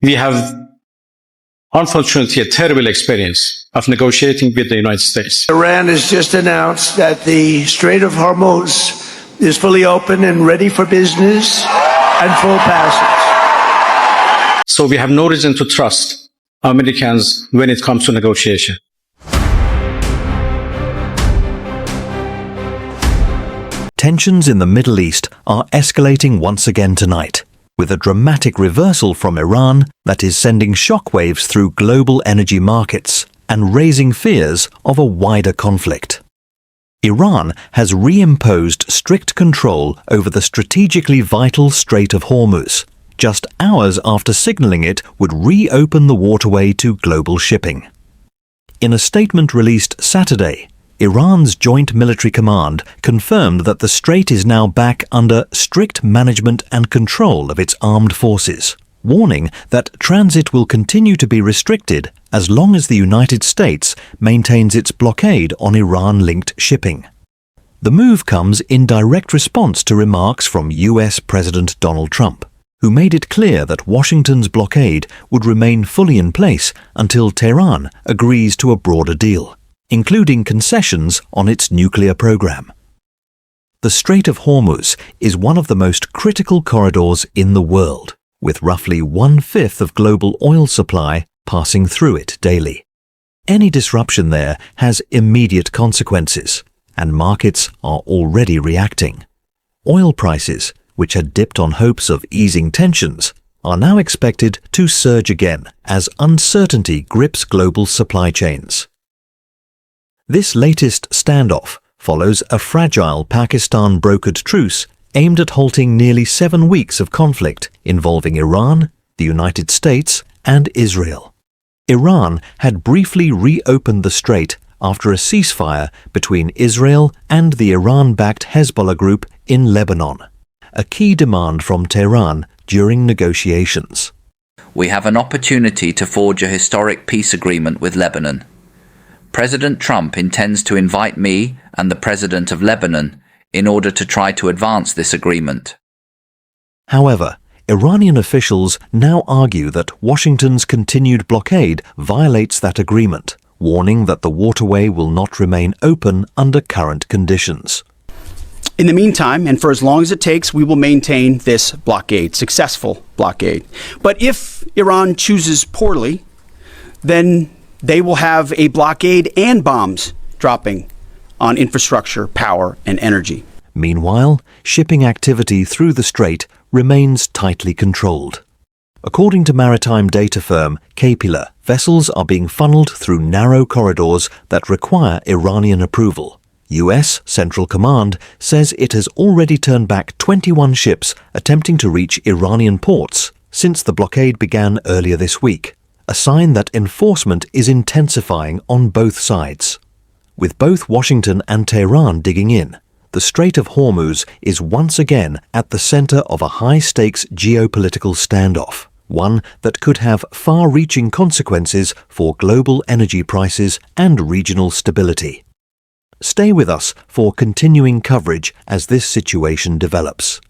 We have, unfortunately, a terrible experience of negotiating with the United States. Iran has just announced that the Strait of Hormuz is fully open and ready for business and full passage. So we have no reason to trust Americans when it comes to negotiation. Tensions in the Middle East are escalating once again tonight, with a dramatic reversal from Iran that is sending shockwaves through global energy markets and raising fears of a wider conflict. Iran has reimposed strict control over the strategically vital Strait of Hormuz, just hours after signaling it would reopen the waterway to global shipping. In a statement released Saturday, Iran's Joint Military Command confirmed that the strait is now back under strict management and control of its armed forces, warning that transit will continue to be restricted as long as the United States maintains its blockade on Iran-linked shipping. The move comes in direct response to remarks from US President Donald Trump, who made it clear that Washington's blockade would remain fully in place until Tehran agrees to a broader deal, including concessions on its nuclear program. The Strait of Hormuz is one of the most critical corridors in the world, with roughly 1/5 of global oil supply passing through it daily. Any disruption there has immediate consequences, and markets are already reacting. Oil prices, which had dipped on hopes of easing tensions, are now expected to surge again as uncertainty grips global supply chains. This latest standoff follows a fragile Pakistan-brokered truce aimed at halting nearly 7 weeks of conflict involving Iran, the United States, and Israel. Iran had briefly reopened the strait after a ceasefire between Israel and the Iran-backed Hezbollah group in Lebanon, a key demand from Tehran during negotiations. We have an opportunity to forge a historic peace agreement with Lebanon. President Trump intends to invite me and the President of Lebanon in order to try to advance this agreement. However, Iranian officials now argue that Washington's continued blockade violates that agreement, warning that the waterway will not remain open under current conditions. In the meantime, and for as long as it takes, we will maintain this blockade, successful blockade. But if Iran chooses poorly, then they will have a blockade and bombs dropping on infrastructure, power, and energy. Meanwhile, shipping activity through the strait remains tightly controlled. According to maritime data firm Capila, vessels are being funneled through narrow corridors that require Iranian approval. US Central Command says it has already turned back 21 ships attempting to reach Iranian ports since the blockade began earlier this week, a sign that enforcement is intensifying on both sides. With both Washington and Tehran digging in, the Strait of Hormuz is once again at the center of a high-stakes geopolitical standoff, one that could have far-reaching consequences for global energy prices and regional stability. Stay with us for continuing coverage as this situation develops.